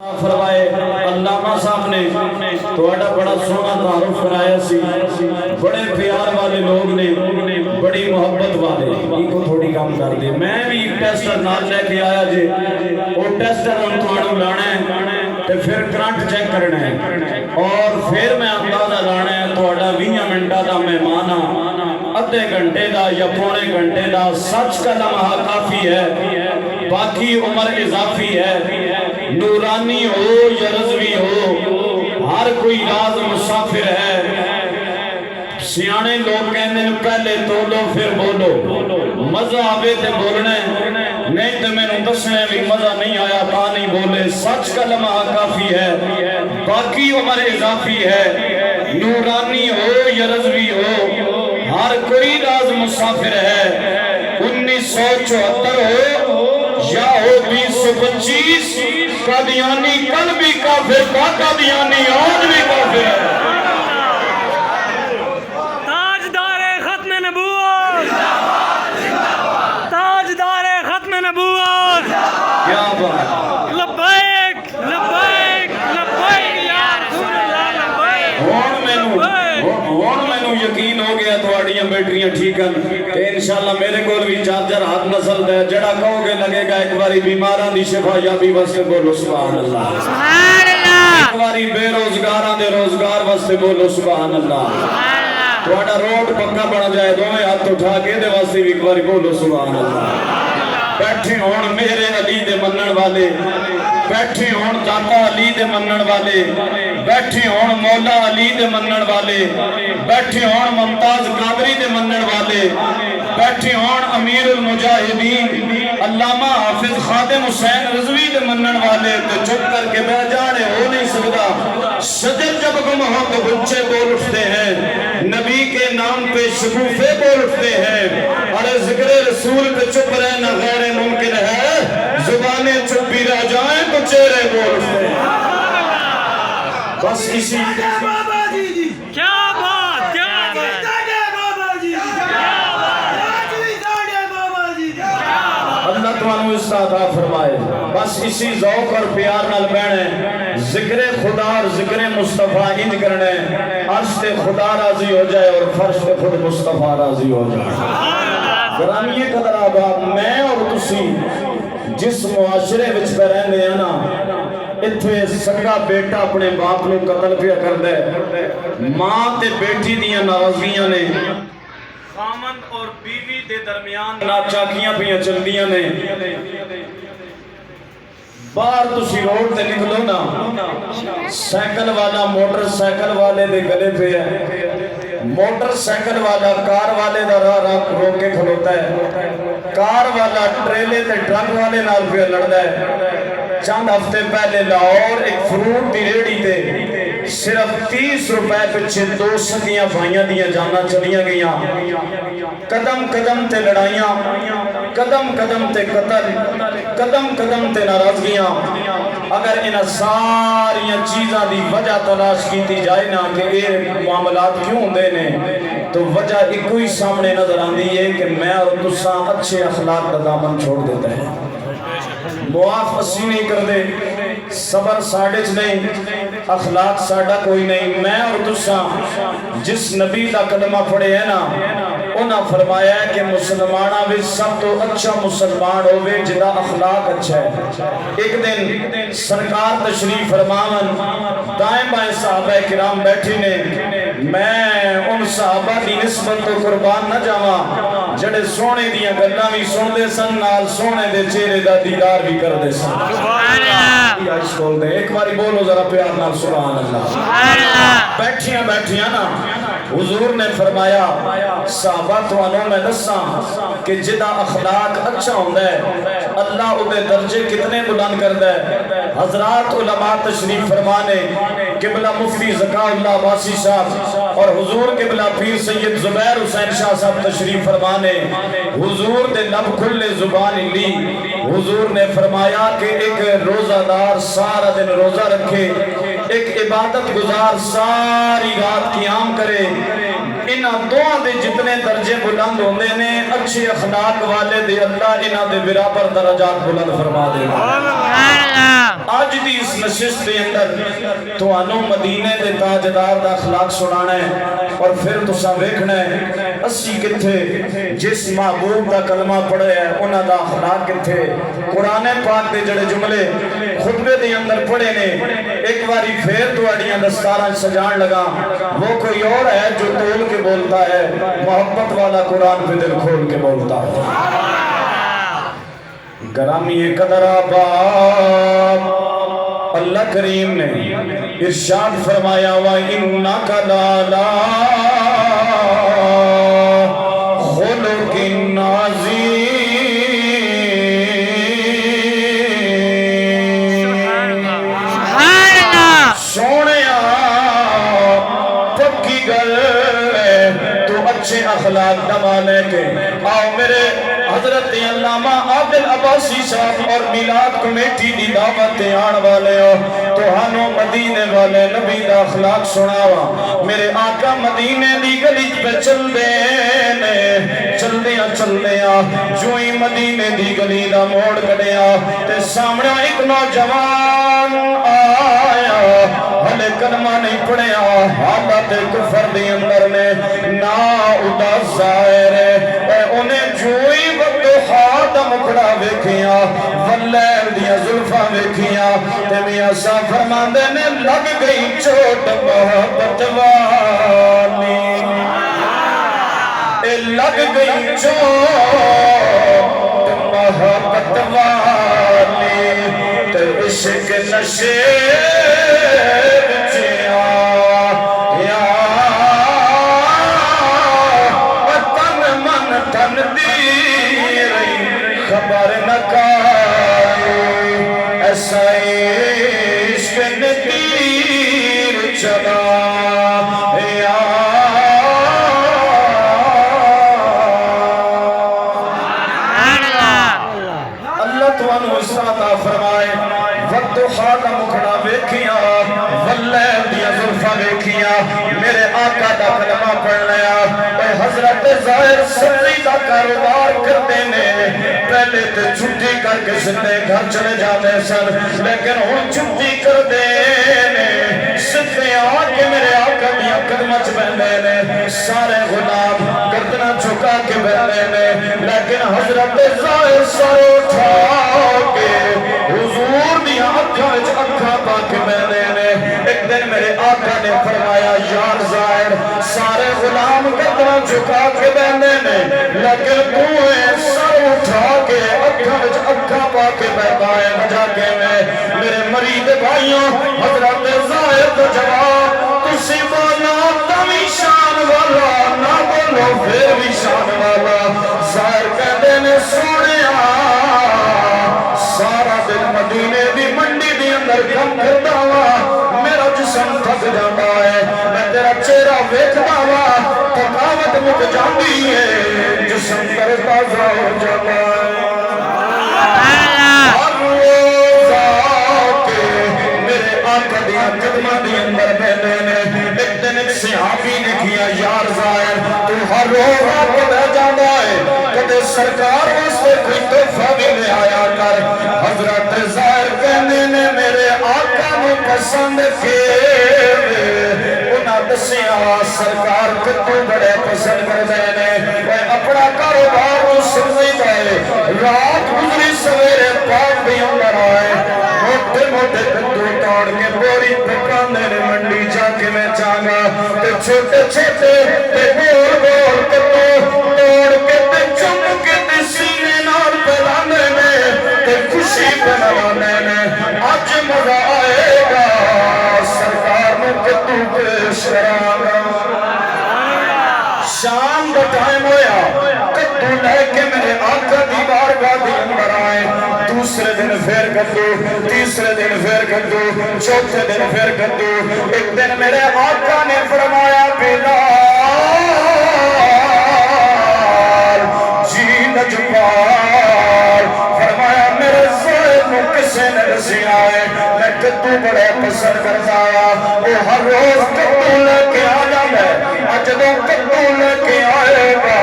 فرمائے علامہ صاحب نے تھوڑا بڑا سونا تعارف کرایا سی، بڑے پیار والے لوگ نے، بڑی محبت والے، کو تھوڑی کام کر دے۔ میں بھی ایک ٹیسٹر نال لے کے آیا جے، وہ ٹیسٹر ہم تھوڑا لانا ہے تے پھر کرنٹ چیک کرنا ہے اور پھر میں اندازہ لانا ہے تھوڑا 20 منٹا دا مہمان ادھے گھنٹے دا یا پونے گھنٹے دا، سچ کا لمحہ کافی ہے، باقی عمر اضافی ہے۔ نورانی ہو یا رضوی ہو، ہر کوئی راز مسافر ہے۔ سیانے لوگ کہنے پہلے تولو پھر بولو، مزہ آوے تے بولنے، نہیں تے میں نے دسنے بھی مزہ نہیں آیا تا نہیں بولے۔ سچ کا لمحہ کافی ہے، باقی عمر اضافی ہے۔ نورانی ہو یا رضوی ہو، ہر کوئی راز مسافر ہے۔ 1974 ہو یا ہو 2025، قادیانی کل بھی کافر تھا، قادیانی آج بھی کافر ہے۔ تاجدار ختم نبوت، تاجدار ختم نبوت، کیا بات، لبیک لبیک لبیک یا رسول اللہ لبیک۔ ہون میں نو یقین ہو گیا تھوڑیاں بیٹریاں ٹھیک ہیں کہ انشاءاللہ میرے کول بھی چارجر ہاتھ نسل دے، جڑا کہو گے لگے گا ایک باری بیماراں دی شفا یابی واسطے بولو سبحان اللہ، سبحان اللہ۔ ایک باری بے روزگاراں دے روزگار واسطے بولو سبحان اللہ، تھوڑا روڈ پکا بن جائے دوویں ہاتھ اٹھا کے دے واسطے بھی ایک باری بولو سبحان اللہ۔ بیٹھے ہون میرے علی دے منن والے، بیٹھے ہون داتا علی دے منن والے، بیٹھے ہون مولا علی دے منن والے، بیٹھے ہون ممتاز قادری دے منن والے، بیٹھے ہون امیر المجاہدین علامہ حافظ خادم حسین رضوی دے منن والے، تو چپ کر کے بہ جانے ہو نہیں سکتا۔ شجر جب گم ہو تو بچے بول اٹھتے ہیں، نبی کے نام پہ شگوفے بول اٹھتے ہیں، ارے ذکر رسول پہ چپ رہنا غیر ممکن ہے، زبانیں چپ بھی رہ جائیں تو چہرے بول اٹھتے ہیں۔ بس اسی کیا بات، کیا بات، اللہ تمہوں اس عطا فرمائے۔ بس اسی ذوق اور پیار نال بہنے، ذکر خدا اور ذکر مصطفیٰ انج کرنے، عرش تے خدا راضی ہو جائے اور فرش تے خود مصطفیٰ راضی ہو جائے۔ گرامی قدر آباد، میں اور تسی جس معاشرے وچ پہ رہنے ہیں نا، اتھے سگا بیٹا اپنے باپ نو قتل پیا کر دے، ماں تے بیٹی دیاں ناراضگیاں نے، خامند اور بیوی دے درمیان ناچاکیاں پیا چل دیاں نے، باہر تسی روڈ تے نکلو نا، سائیکل والا موٹر سائیکل والے دے گلے پہ ہے، موٹر سائیکل والا کار والے دا راہ روک کے کھلوتا ہے، کار والا ٹریلے تے ٹرک والے نال پہ لڑدا ہے۔ چند ہفتے پہلے لاہور ایک فروٹ دی ریڑھی تے صرف 30 روپے پچھے 2 سکیاں بھائیاں دیاں جانا چلیاں گئیاں، قدم قدم تے لڑائیاں، قدم قدم تے قتل، قدم قدم تے ناراضگیاں۔ اگر انہاں ساری چیزاں دی وجہ تلاش کیتی جائے نا کہ یہ معاملات کیوں ہوندے نے، تو وجہ ایک ہی سامنے نظر آندی ہے کہ میں اور تساں اچھے اخلاق کا دامن چھوڑ دیتا ہے، معاف اسی نہیں کر دے، صبر ساڑھے چ نہیں، اخلاق ساڑھا کوئی نہیں۔ میں اور تساں جس نبی دا کلمہ پڑھے ہیں نا، انہاں فرمایا ہے کہ مسلمانہ بھی سب تو اچھا مسلمان ہوئے جدا اخلاق اچھا ہے۔ ایک دن سرکار تشریف فرماون، دائیں بائیں صحابہ کرام بیٹھی نے، میں ان صحابہ کی نسبت تو قربان نہ جاواں جڑے سونے دیاں گلاں بھی سن دے سن، نال سونے دے چہرے دا دیدار بھی کر دے سن۔ سبحان اللہ، ایک باری بولو ذرا پیار نال سبحان اللہ۔ سبحان اللہ۔ بیٹھیاں بیٹھیاں نا حضور نے فرمایا صحابہ توانوں میں دساں کہ جدا اخلاق اچھا ہوندہ ہے اللہ انہیں درجے کتنے بلند کردہ ہے۔ حضرات علماء تشریف فرمانے، قبلہ مفتی زکا اللہ عباسی صاحب اور حضور قبلہ پیر سید زبیر حسین شاہ صاحب تشریف فرمانے، حضور دے لب کھلے زبان لی، حضور نے فرمایا کہ ایک روزہ دار سارا دن روزہ رکھے، ایک عبادت گزار ساری رات قیام کرے، انہاں دوہاں دے جتنے درجے بلند ہوندے نے اچھے اخلاق والے دے اللہ انہاں دے برابر درجات بلند فرما دے آج دی اس نشست دے اندر تو انہوں مدینے دے تاجدار دا اخلاق سنانا ہے اور پھر تو سا ویکھنا ہے اسی کتھے جس محبوب دا کلمہ پڑھے ہے انہاں دا اخلاق کتھے قرآن پاک دے جڑے جملے خطبے دے اندر پڑھے نے ایک باری پھر دوڑیاں دستاراں سجان لگا وہ کوئی اور ہے جو تول کے بولتا ہے محبت والا قرآن پہ دل کھول کے بولتا ہے گرامی قدر آباد اللہ کریم نے ارشاد فرمایا وَإِنَّكَ لَعَلَىٰ خُلُقٍ عَظِيمٍ سونیا پکی گل تو اچھے اخلاق دمانے کے آؤ میرے حضرت علامہ عادل عباسی صاحب اور میلاد کمیٹی دی دعوت آن والے ہو تو ہنو مدینے والے نبی دا اخلاق سناوا میرے آقا مدینے دی گلی پہ چل دیاں جو ہی مدینے دی گلی دا موڑ کڑیا تے سامنے ایک نوجوان آیا ہلے کلمہ نہیں پڑھیا حالت کفر دی اندر نے نا اداس ظاہر ہے انہیں جوئی وقت ہاتھ مکھڑا ویکھیاں واللیل دیا ظلفہ ویکھیاں تے میاں سا فرماندے نے لگ گئی چوٹ محبت والی لگ گئی چوٹ محبت والی تے عشق نشے خبر نکائی ایسا عشق نے تیر چلا یا اللہ تو انہوں اس طرح فرمائے وقت خاکہ مکھڑا ویکھیاں واللیل دیا ظلفہ ویکھیاں میرے آقا دا کلمہ پڑھ لیا اے حضرت ظاہر سری دا کاروبار کرتے نے پہلے تو چھٹی کر کے سندے گھر چلے جاتے سن لیکن ہون چھٹی کر دینے سندے آگے میرے آقا دیا قدمت بہنے نے سارے غلام گردنہ چھکا کے بہنے نے لیکن حضرت ظاہر سر اٹھا کے حضور دیا اکھا پاک بہنے نے ایک دن میرے آقا نے فرمایا یار ظاہر سارے غلام گردنہ چھکا کے بہنے نے لیکن تو سر اٹھا کے اکھا پاک بہتا ہے بجا کے میرے مرید بھائیوں حضرت ظاہر تو جواب تسی بولا تمی شان والا نہ بولو پھر بھی شان والا ظاہر کہتے نے سوڑیا سارا دن مدینے دی منڈی دی اندر کم کرتا ہوا میرا جسم تھک جاتا ہے میں تیرا چہرہ ویکھتا ہوا تھکاوٹ مک جاندی ہے جسم کرتا ہو جاتا ہے قدمہ دی اندر پہلے نے ایک دن ایک صحابی نے کیا یار ظاہر تو ہر روز آپ کو بہ جانا ہے کدے سرکار واسطے کوئی تحفہ بھی لے آیا کر حضرت ظاہر کہنے نے میرے آقا نو پسند کے انہاں دسیا سرکار کتوں بڑے پسند کر دینے اپنا کاروبار کو سمجھ گئے رات گزری سویرے پاک بھی اندر آئے موٹے موٹے کتوں توڑ کے بوری پکاندے نے منڈی جا کے میں چاہاں تے چھوٹے چھوٹے تے بول بول کتوں توڑ کے تے چم کے تے سینے نال پلانے نے تے خوشی بنوانے نے آج مزہ آئے گا سرکار میں کتوں پیش کرانا شام کا ٹائم ہویا کتوں لے کے میرے آقا دی بارگاہ دی اندر آئے دوسرے دن پھر کتو تیسرے دن پھر کتو چوتھے دن پھر کتو ایک دن میرے آقا نے فرمایا بلال جی نجبار فرمایا میرے زائد کو کسے نے رسی آئے میں کتو بڑے پسند کرتا آیا وہ ہر روز کتو لے کے آ جانے جدوں کدو لے کے آئے گا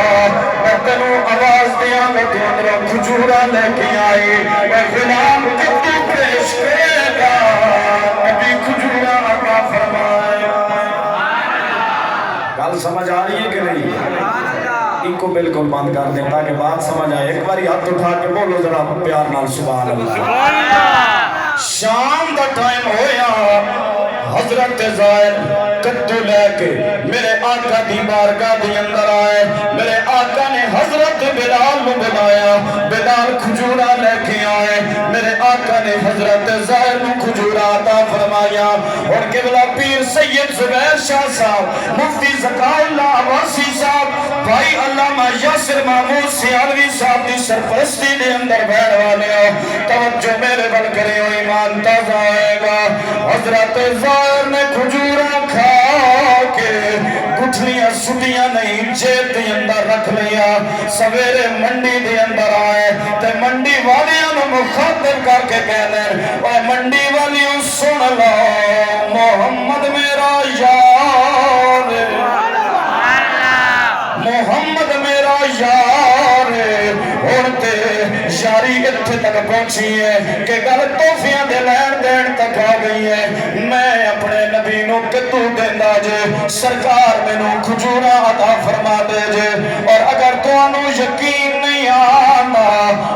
میں تینوں آواز دیاں گا تو اندروں کھجورا لے کے آئی میں غلام کدو پیش کرے گا نبی کھجورا عطا فرمائے گا گل سمجھ آ رہی ہے کہ نہیں ان کو بالکل بند کر دیں تاکہ بات سمجھ آئے ایک باری ہاتھ اٹھا کے بولو ذرا پیار نال سبحان اللہ شام دا ٹائم ہویا حضرت زائد کدو لے کے میرے آقا دی بارگاہ دی اندر آئے میرے آقا نے حضرت بلال کو بلایا بلال کھجورا لے کے آئے میرے آقا نے حضرت زائد کو کھجورا عطا فرمایا اور قبلہ پیر سید زبیر شاہ صاحب مفتی زکاء اللہ عباسی صاحب بھائی علامہ یاسر محمود سیالوی صاحب دی سرپرستی دے اندر بیٹھ والے ہو توجہ میرے بل کرے ہو ایمان تازہ آئے گا حضرت زائد نے کھجورا کھا کے گٹھلیاں سٹیاں نہیں جیب دے اندر رکھ لیا سویرے منڈی دے اندر آئے تے منڈی والیاں نے مخاطب کر کے کہنے اور منڈی والیوں سن لو محمد میرا یار محمد میرا یار ہوتے یاری اتھے تک پہنچی ہے کہ گل توفیاں دے لین دین تک آ گئی ہے میں اپنے نبی نو کدو دیندہ جے سرکار میں نو کھجورا عطا فرما دے جے اور اگر تو انو یقین نہیں آنا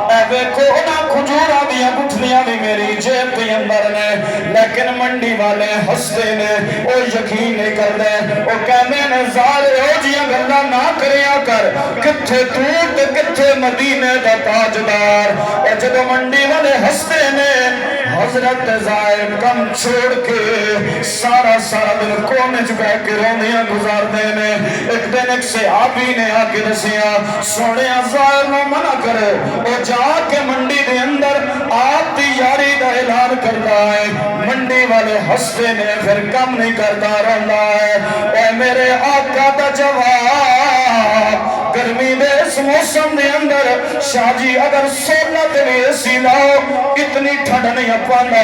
اے بیکو نا کھجورا دیا گٹھلیاں بھی میری جیب کے اندر نے لیکن منڈی والے ہستے نے او یقین نہیں کر دے او کہنے نے زارے ہو جیاں گلہ نہ کریا کر کتھے دور تے کتھے مدینے دا تاجدار اور جدو منڈی والے ہستے نے حضرت زائد کم چھوڑ کے سارا دن کونے چکا کے رونیاں گزار دینے ایک دن ایک صحابی نے آکے دسیا سوڑے زائد نو منع کرے وہ جا کے منڈی دے اندر آپ دی یاری دا اعلان کرتا ہے منڈی والے ہستے نے پھر کم نہیں کرتا رہتا ہے اے میرے آقا دا جواب گرمی دے اس موسم دے اندر شاہ جی اگر سولت میں اسی لاؤ اتنی ٹھنڈ نہیں اپانا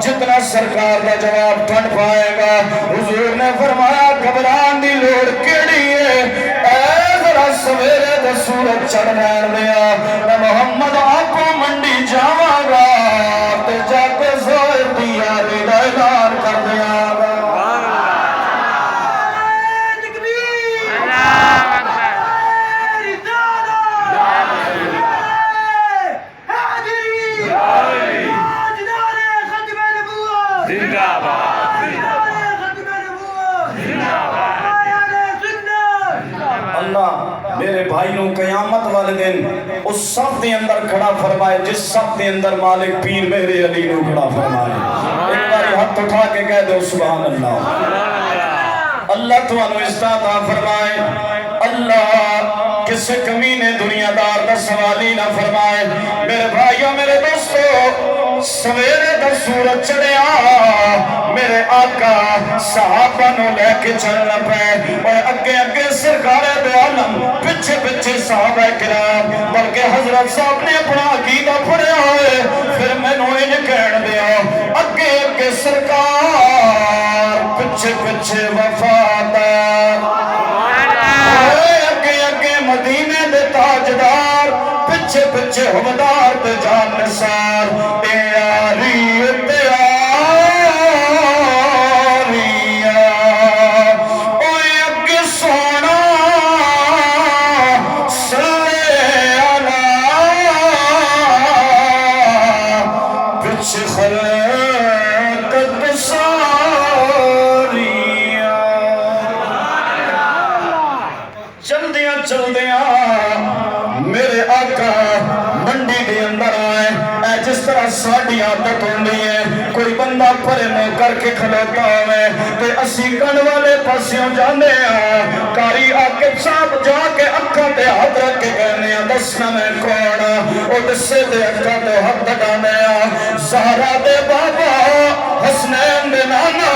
جتنا سرکار دا جواب ٹھنڈ پائے گا حضور نے فرمایا گھبران دی لوڑ کیڑی ہے اے ذرا سویرے دا سورج چڑھ رہن دیا میں محمد آپ کو منڈی جاواں گا تے جا کے زائد دی یاری دا اعلان کر دیا گا میرے بھائیوں قیامت والے دن اس صف دے اندر کھڑا فرمائے جس صف دے اندر مالک پیر میرے علی نو کھڑا فرمائے ایک باری ہاتھ اٹھا کے کہہ دو سبحان اللہ اللہ تو انو عزت فرمائے اللہ کسے کمینے دنیا دار دا سوالی نہ فرمائے میرے بھائیوں میرے دوستو سویرے دا سورج چڑھیا میرے آقا صحابہ نو لے کے چلنا پہ اور اگے سرکار دے عالم پچھے صحابہ کرام بلکہ حضرت صاحب نے اپنا عقیدہ پڑھیا ہوئے پھر میں نو انہیں کہن دیا اگے سرکار پچھے وفادار اگے مدینے دے تاجدار پچھے حمدار تے جان نثار تیاری اوے اگے سونا سارے آلہ پچھے خلقت ساریاں چل دیاں میرے آقا منڈی دے اندر آئے اے جس طرح ساڑھی عادت ہوندی ہے کوئی بندہ پرے منہ کر کے کھلوتا ہوئے تے اسی کن والے پاسیوں جانے ہیں کاری آقب صاحب جا کے اکھا تے ہاتھ رکھ کے کہنے ہیں دسنا میں کون او دسے دے اکھا تے ہاتھ دکانے ہیں زہرا دے بابا حسنین دے نانا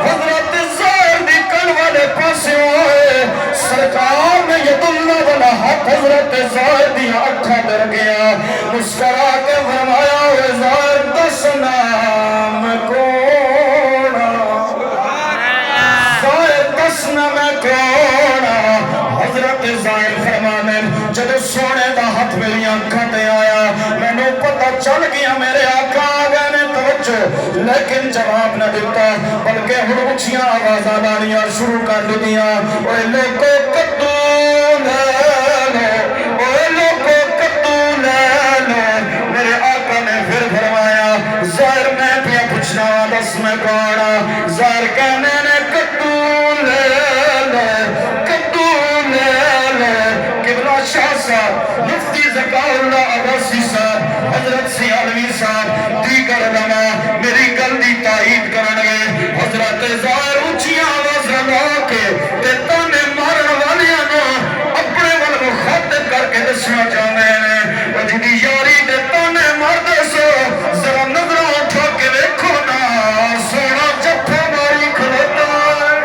حضرت زہر دی کن والے پاسیوں ہوئے سرکار میں ید اللہ والا حق حضرت زہر دی اکھا در گیا مسکرا کے فرمایا ہوئے زہر دسنا میں کون زہر دسنا میں کون پتہ چل گیا میرے آقا آ گئے نے توجہ لیکن جواب نہ دیتا بلکہ ہن اچھیاں آوازاں لانیاں شروع کر دیاں اوے لوگو کدو لے لو اوے لوگو کدو لے لو میرے آقا نے پھر فرمایا ظاہر میں پیا پوچھنا دس میں کون ظاہر کہنے نے کدو لے لو کدو لے لو قبلہ شاہ صاحب مفتی ذکا اللہ عباسی صاحب حضرت سیالوی صاحب دیگر علماء میری گل دی تائید کرنگے حضرت ظاہر اونچی آواز لگا کے تے تانے مارن والیاں نو اپنے ول مخاطب کر کے دسنا چاہتے ہیں وہ جدی یاری دے تانے مار دے سو ذرا نظر اٹھا کے دیکھو نا سونا جفا ماری کھلوتا ہے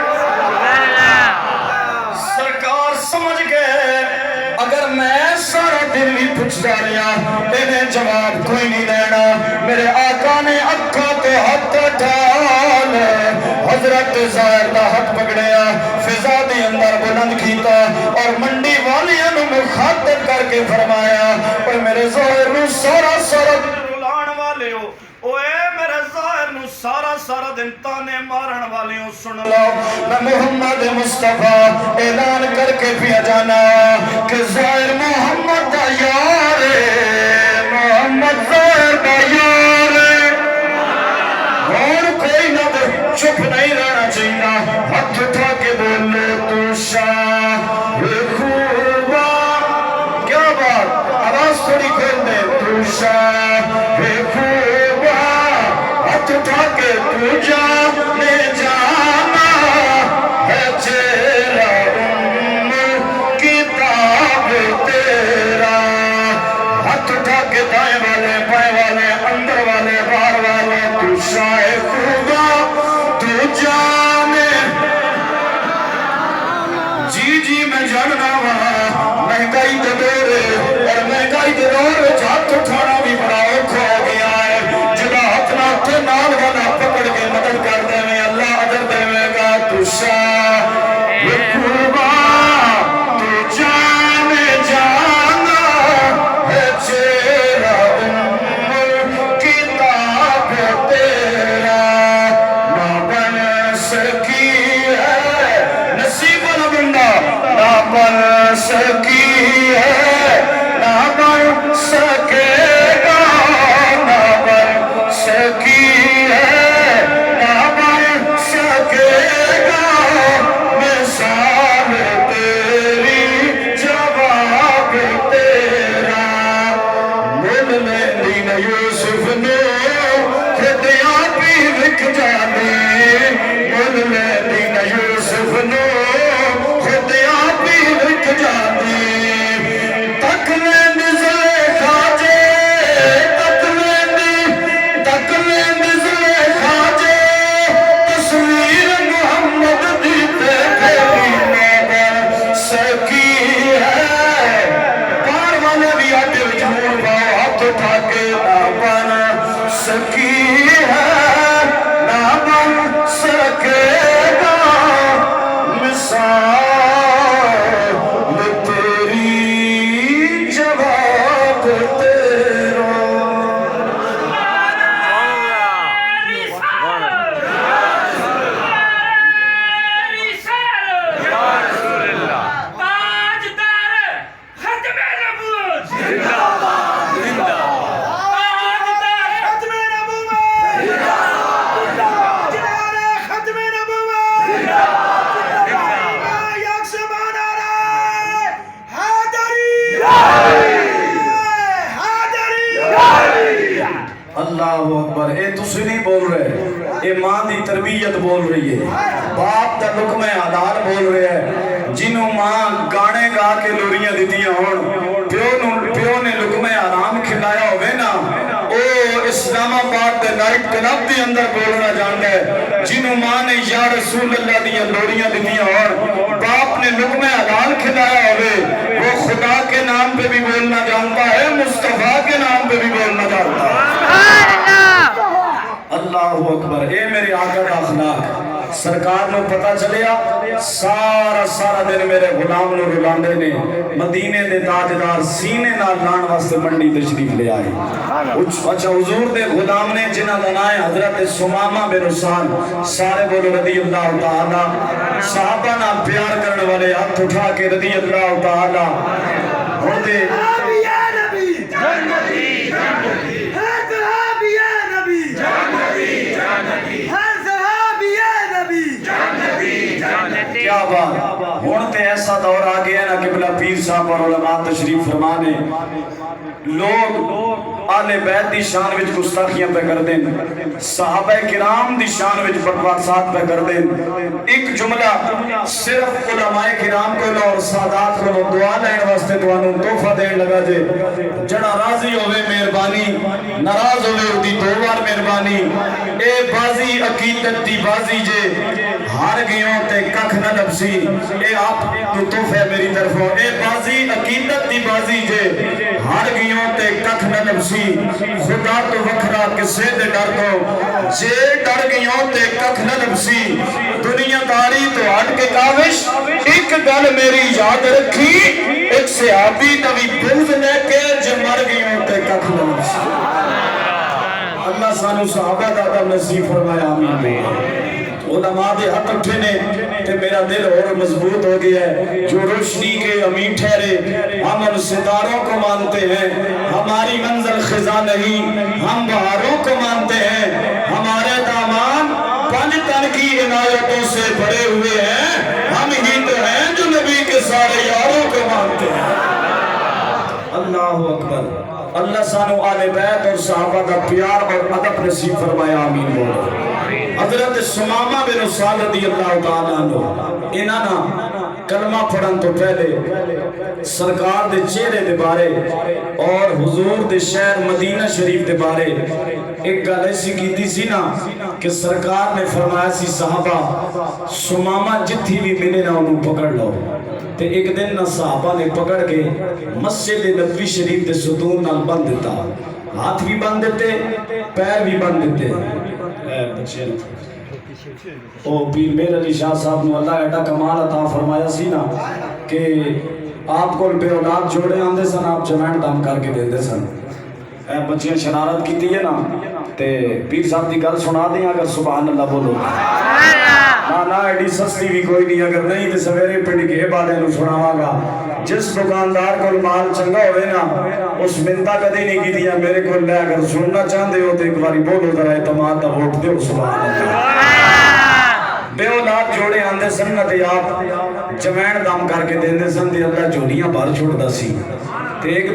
سرکار سمجھ گئے اگر میں سارا دن بھی پوچھتا رہا انہیں جواب کوئی نہیں دینا میرے آقا نے اکھا تے ہاتھ ڈال حضرت ظاہر دا ہاتھ پکڑیا فضا دے اندر بلند کیتا اور منڈی والیاں نو مخاطب کر کے فرمایا اور میرے ظاہر نو سارا سارا رلان والے ہو اوے میرے ظاہر نو سارا دن تانے مارن والے ہو سن لو میں محمد مصطفیٰ اعلان کر کے پیا جانا کہ ظاہر محمد دا یار محمد ظاہر دا یار اور کوئی نہ چپ نہیں رہنا چاہیے ہاتھ اٹھا کے بولے تو شاہ خوبا کیا بات آواز تھوڑی کھول دے تو شاہ خوبا ہاتھ اٹھا کے تو جانے جانا ہے تیرا کتاب تیرا ہاتھ اٹھا کے دائیں والے بائیں والے اندر والے باہر والے تو شاہ خوبا تو جانے جی میں جاننا وہاں مہنگائی دے دورے اور مہنگائی دے دورے ہاتھ اٹھانا بھی بڑا اوکھا ہو گیا ہے جدا اپنا تے نال والا پکڑ کے مدد کر دے میں اللہ عدر دے میں گا تو شاہ خوبا تو جانے جانا ہے تیرا کتاب تیرا نہ بن سکی ہے نصیب والا بندہ نہ بن سکی ہے نہ بن سکے گا نہ بن سکی ہے نہ بن سکے گا مثال تیری جواب تیرا مل میں دین یوسف نے خدیاں بھی لکھ جانے مل میں دین یوسف نے خدیاں بھی لکھ جانے تک میں نزلے خاجے تک میں نزلے خاجے تصویر محمد دیتے بھی نہ سکی ہے پار والے بھی آٹے وجمور باؤ ہاتھ اٹھا کے نہ بن سکی ہے نہ بن سکے گا مثال تیری جواب تیرا اللہ اکبر اے تسی نہیں بول رہے اے ماں دی تربیت بول رہی ہے باپ دا لکم حلال بول رہے ہیں جنہوں ماں گانے گا کے لوریاں دیتیاں ہون پیو نے لکم حرام کھلایا ہوئے نا او اسلام آباد دے نائٹ کلب دی اندر بولنا جانتا ہے جنہوں ماں نے یا رسول اللہ دیا لوریاں دیتیاں ہون باپ نے لکم حلال کھلایا ہوئے وہ خدا کے نام پہ بھی بولنا جانتا ہے مصطفیٰ کے نام پہ بھی بولنا جانتا ہے اللہ اکبر اے میرے آقا کا اخلاق سرکار نو پتا چلیا سارا دن میرے غلام نو رلاندے نے مدینے دے تاجدار سینے نال لان واسطے منڈی تشریف لے آئے اچھا حضور دے غلام نے جنہ دا نام ہے حضرت سمامہ بن اسال سارے بولو رضی اللہ تعالی صحابہ نال پیار کرنے والے ہاتھ اٹھا کے رضی اللہ تعالی ہوتے کیا بات ہونتے ایسا دور آگیا ہے نا قبلہ پیر صاحب اور علماء تشریف فرمانے لوگ آل بیت دی شان وچ گستاخیاں پہ کر دیں صحابہ کرام دی شان وچ بکواسات پہ کر دیں ایک جملہ صرف علماء کرام کو اور سادات کو دعا لین واسطے دعانوں تحفہ دین لگا جے جڑا راضی ہوئے مہربانی ناراض ہوئے اردی دو بار مہربانی اے بازی عقیدت دی بازی جے ہار گئیوں تے ککھ نہ لبسی اے آپ تو تحفہ میری طرف ہو اے بازی عقیدت دی بازی جے ہار گئیوں تے ککھ نہ لبسی خدا تو وکھرا کسے دے ڈر تو جے ڈر گئیوں تے ککھ نہ لبسی دنیا داری تو ہٹ کے کاوش ایک گل میری یاد رکھی ایک صحابی نبی بغض لے کے جے مر گئیوں تے ککھ نہ لبسی اللہ سانو صحابہ دادا نصیب فرمایا آمین علماء دے حق اٹھے نے تے میرا دل اور مضبوط ہو گیا ہے جو روشنی کے امین ٹھہرے ہم ان ستاروں کو مانتے ہیں ہماری منزل خزاں نہیں ہم بہاروں کو مانتے ہیں ہمارے دامان پنج تن کی عنایتوں سے بڑے ہوئے ہیں ہم ہی تو ہیں جو نبی کے سارے یاروں کو مانتے ہیں اللہ اکبر اللہ سانو آل بیت اور صحابہ کا پیار اور ادب نصیب فرمایا آمین بولو حضرت سمامہ بن اسال رضی اللہ تعالیٰ عنہ انہاں کلمہ پڑھن تو پہلے سرکار دے چہرے دے بارے اور حضور دے شہر مدینہ شریف دے بارے ایک گل ایسی کیتی سی نا کہ سرکار نے فرمایا سی صحابہ سمامہ جتھی بھی ملے نا انہوں پکڑ لو تے ایک دن نا صحابہ نے پکڑ کے مسجد نبوی شریف دے ستون نال بند دیتا ہاتھ بھی بند دیتے پیر بھی بند دیتے او پیر میر علی شاہ صاحب نے اللہ ایڈا کمال عطا فرمایا سی نا کہ آپ کو بے اولاد جوڑے آندے سن آپ جمعین دام کر کے دیندے سن بچیاں شرارت کی ہے نا تے پیر صاحب دی گل سنا دیں اگر سبحان اللہ بولو نا ایڈی سستی بھی کوئی نہیں اگر نہیں تے سویرے پنڈ کے بادے نو سناواں گا جس دکاندار کو مال چنگا ہوئے نا اس منتا کدی نہیں کی دیا میرے کو لے اگر سننا چاہتے ہو تو ایک باری بولو ذرا اعتماد دا ووٹ دے سبحان اللہ بے اولاد جوڑے آندے سن نہ تے آپ جمعین دام کر کے دیندے سن تے اللہ جوڑیاں بھر چھوڑدا سی تے ایک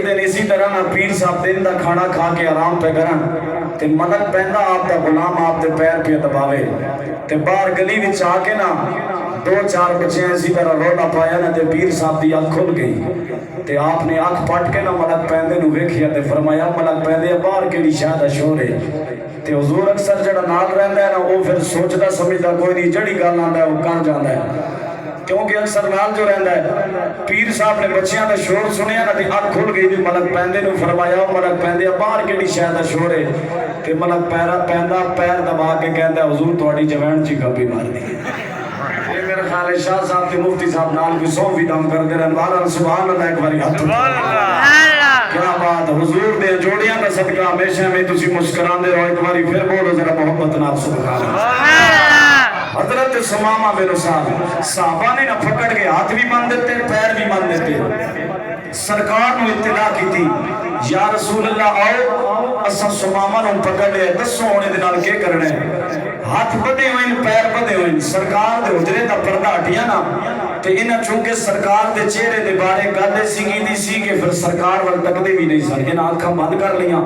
دن اسی طرح نہ پیر صاحب دن دا کھانا کھا کے آرام پہ کرن تے ملک پہندا آپ دا غلام آپ دے پیر پہ دباوے تے باہر گلی وچ آ کے نا دو چار بچے اسی طرح رولا پایا نا تے پیر صاحب دی آنکھ کھل گئی تے آپ نے آنکھ پٹ کے نا ملک پہندے نو ویکھیا تے فرمایا ملک پہندے باہر کیڑی شاید شور ہے تے حضور اکثر جڑا نال رہندا ہے نا وہ پھر سوچدا سمجھدا کوئی نہیں جڑی گل آندا ہے وہ کر جاندا ہے کیونکہ اکثر نال جو رہندا ہے پیر صاحب نے بچیاں دا شور سنیا نا تے آنکھ کھل گئی تے ملک پہندے نو فرمایا ملک پہندے باہر کیڑی شاید شور ہے تے ملک پہندا پیر دبا کے کہندا حضور تہاڈی جوان چ گپی مار دی میرے خیال شاہ صاحب تے مفتی صاحب نال بھی سو بھی دم کر دے رہے بارہ سبحان اللہ ایک باری ہاتھ کیا بات حضور دے جوڑیاں کا صدقہ ہمیشہ میں تسی مسکران دے رہو ایک باری پھر بولو ذرا محبت نال سبحان اللہ حضرت سمامہ بن اسال صحابہ نے نہ پکڑ کے ہاتھ بھی بند دیتے پیر بھی بند دیتے سرکار نے اطلاع کی تھی یا رسول اللہ آؤ اسا سمامہ نے پکڑ لیا دسو ہونے دنال کے کرنے ہاتھ بدے ہوئیں پیر بدے ہوئیں سرکار دے حجرے دا پردہ ہٹیا نا تے انہاں چونکہ سرکار دے چہرے دے بارے گل سنگی دی سی کہ پھر سرکار ول تکدے بھی نہیں سن انہاں آنکھاں بند کر لیاں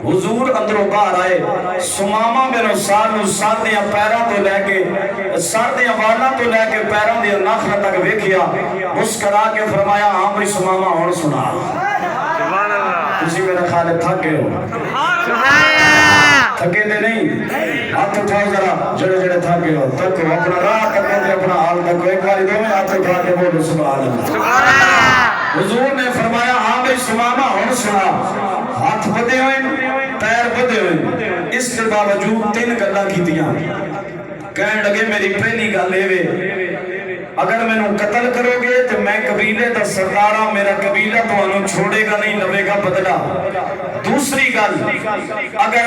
حضور اندروں باہر آئے سمامہ بن اسال نو سر دیاں پیراں تو لے کے سر دیاں والاں تو لے کے پیراں دیاں ناخاں تک ویکھیا مسکرا کے فرمایا ہاں بھائی سمامہ ہن سنا سبحان اللہ تسی میرا خیال تھک گئے ہو تھکے دے نہیں ہاتھ اٹھاؤ ذرا جڑے جڑے تھکے ہو تکو اپنا راہ تکو دے اپنا حال تکو ایک باری دو میں ہاتھ اٹھا کے بولو سبحان اللہ حضور نے فرمایا ہاں بھائی سمامہ ہن سنا ہاتھ بدے ہوئے پیر بدے ہوئے اس کے باوجود 3 گلاں کیتیاں کہنے لگے میری پہلی گل یہ اگر میں نو قتل کرو گے تو میں قبیلے دا سردار ہاں میرا قبیلہ تو انہوں چھوڑے گا نہیں لوے گا بدلہ دوسری گل اگر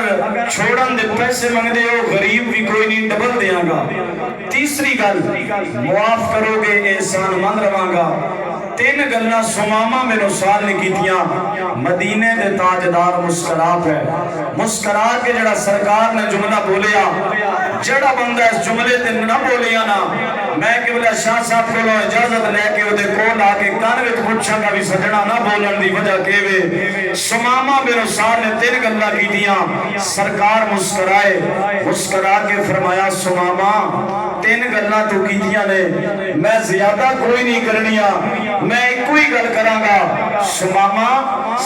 چھوڑن دے پیسے منگ دے ہو غریب بھی کوئی نہیں ڈبل دیاں گا تیسری گل معاف کرو گے احسان مند رواں گا 3 گلاں سمامہ میں نصار نے کیتیاں مدینے دے تاجدار مسکرا پہ مسکرا کے جڑا سرکار نے جملہ بولیا جڑا بندہ اس جملے تے نہ بولیا نا میں کہ بلا شاہ صاحب کو اجازت لے کے وہ دے کول آ کے کان وچ پوچھاں گا بھی سجنا نہ بولن دی وجہ کیویں سمامہ بن اساد نے 3 گلاں کیتیاں سرکار مسکرائے مسکرا کے فرمایا سمامہ 3 گلاں تو کیتیاں نے میں زیادہ کوئی نہیں کرنیاں میں ایک کوئی گل کراں گا سمامہ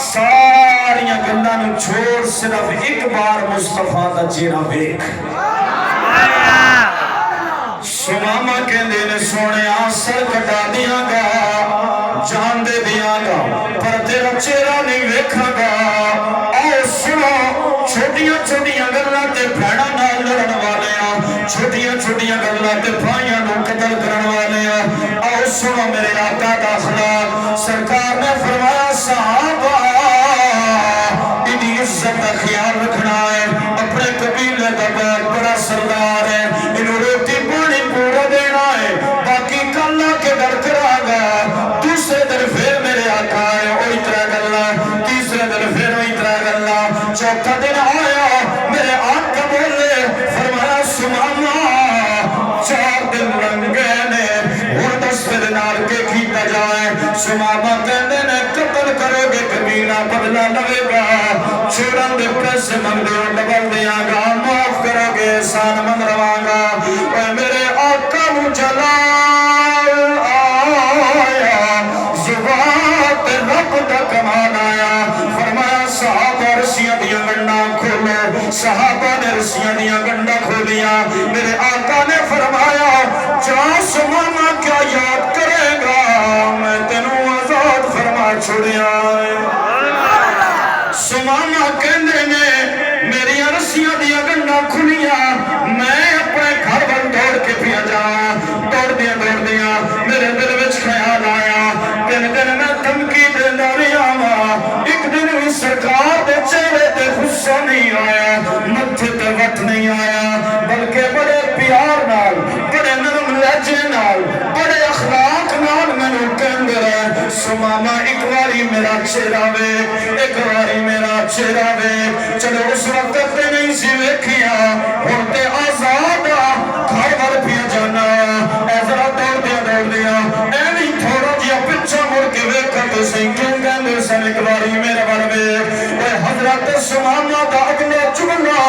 ساریاں گلاں نو چھوڑ صرف ایک بار مصطفیٰ دا چہرہ ویکھ سمامہ کہندے نے سونے سر کٹا دیاں گا جان دے دیاں گا پر تیرا چہرہ نہیں ویکھاں گا آؤ سنو چھوٹیاں چھوٹیاں گلاں تے بھیڑاں نال لڑن والے چھوٹیاں چھوٹیاں گلاں تے بھائیاں نو قتل کرن والے آؤ سنو میرے آقا دا اخلاق سرکار نے فرمایا صحابہ انہی عزت کا خیال رکھنا ہے اپنے قبیلے دا بہت بڑا سردار ہے انہوں روٹی پانی پورا دینا ہے باقی کلا کے در کرا گا دوسرے دن پھر میرے آقا ہے وہی 3 گلاں تیسرے دن پھر وہی 3 گلاں چوتھا دن آیا میرے آقا بولے فرمایا سمامہ 4 دن لنگے نے اور 10 دن نال کے کیتا جائے سمامہ کہنے نے قتل کرو گے کبیلہ بدلہ لگے گا چھوڑن دے پیسے منگ دے ڈبل دیاں گا معاف کرو گے احسان مند رواں گا اے میرے آقا نو جلال آیا زبان تے رب دا کمال آیا فرمایا صحابہ رسیاں دیاں گنڈاں کھولو صحابہ نے رسیاں دیاں گنڈاں کھولیاں میرے آقا نے فرمایا جا سمامہ کیا یاد کرے گا میں تینوں آزاد فرما چھوڑیا سمامہ کہندے نے میری رسیاں دیا گنڈا کھلیاں میں اپنے گھر بل دوڑ کے پیا جا دوڑ دیا میرے دل وچ خیال آیا 3 دن میں دھمکی دیندا رہیا ایک دن بھی سرکار دے چہرے تے غصہ نہیں آیا متھے تے وٹ نہیں آیا بلکہ بڑے پیار نال بڑے نرم لہجے نال بڑے اخلاق نال مینوں کہندے رہے سمامہ ایک باری میرا چہرہ ویکھ ایک باری میرا چہرہ ویکھ چلو اس وقت تے نہیں سی ویکھیا ہن تے آزاد گھر ول پیا جانا اے ذرا دوڑ دیا ایویں تھوڑا جہا پچھا مڑ کے ویکھاں تے صحیح کیوں کہندے سن ایک باری میرے ول ویکھ اے حضرت سمامہ دا اگلا جملہ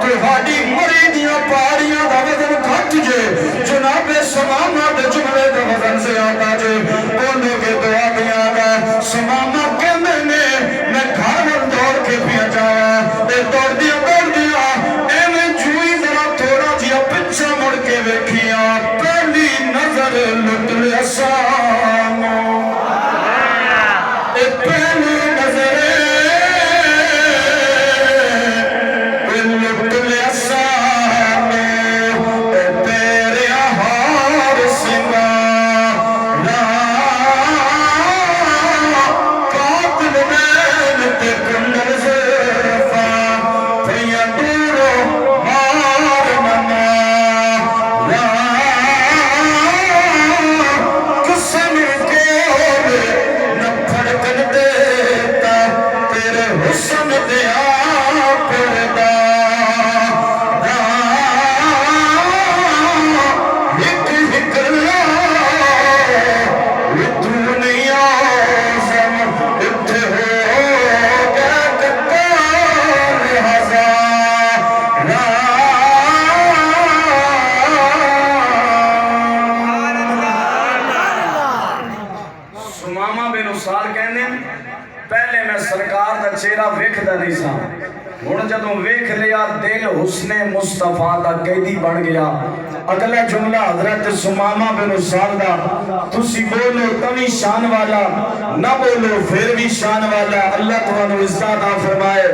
تہاڈی مری دیاں پاڑیاں دا وزن گھٹ جے جناب سمامہ دے جملے دا وزن زیادہ جے بولو گے دعا دیاں گا سمامہ کہندے نے میں گھر ول دوڑ کے پیا جایا تے دوڑ دیا ایویں جوئی ذرا تھوڑا جہا پچھا مڑ کے ویکھیا پہلی نظر لٹ لیا سامو اے پہلی نظر لٹ لیا سامو اے تیرے ہار سنگار قاتل نین تے کنڈل زرفا پھیا دورو مار نما قسم کول نہ پھڑکن دیتا تیرے حسن دیا پردہ ایک دنیا زم اتھے ہو گیا کتار ہزار سمامہ بن اساد کہندے پہلے میں سرکار دا چہرہ ویکھدا نہیں سا ہن جدوں ویکھ لیا دل حسن مصطفیٰ دا قیدی بن گیا اگلا جملہ حضرت سمامہ بن اسال دا تسی بولو تمی شان والا نہ بولو پھر بھی شان والا اللہ تمہانو عزت عطا فرمائے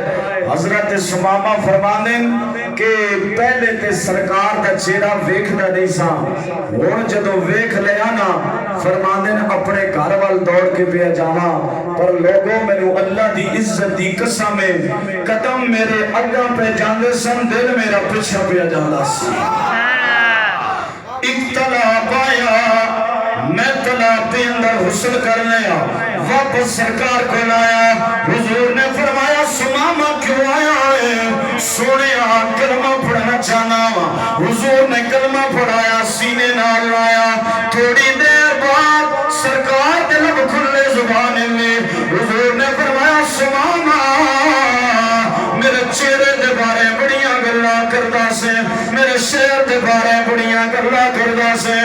حضرت سمامہ فرمانے کہ پہلے تے سرکار دا چہرہ ویکھدا نہیں سا ہن جدوں ویکھ لیا نا فرمانے اپنے گھر وال دوڑ کے پیا جانا پر لوگوں مینوں اللہ دی عزت دی قسم ہے قدم میرے اگا پہ جاندے سن دل میرا پیچھے پیا جاندا سی اطلاع پایا میں طلاق کے اندر حسن کرنے واپس سرکار کو لایا حضور نے فرمایا سمامہ کیوں آیا ہے سونے کلمہ پڑھنا چاہنا حضور نے کلمہ پڑھایا سینے نال لایا تھوڑی دیر بعد سرکار دے لب کھلے زبان میں حضور نے فرمایا سمامہ میرے چہرے دے بارے بڑیاں گلاں کردا سے میرے شہر دے بارے بڑیاں گلاں کردا سے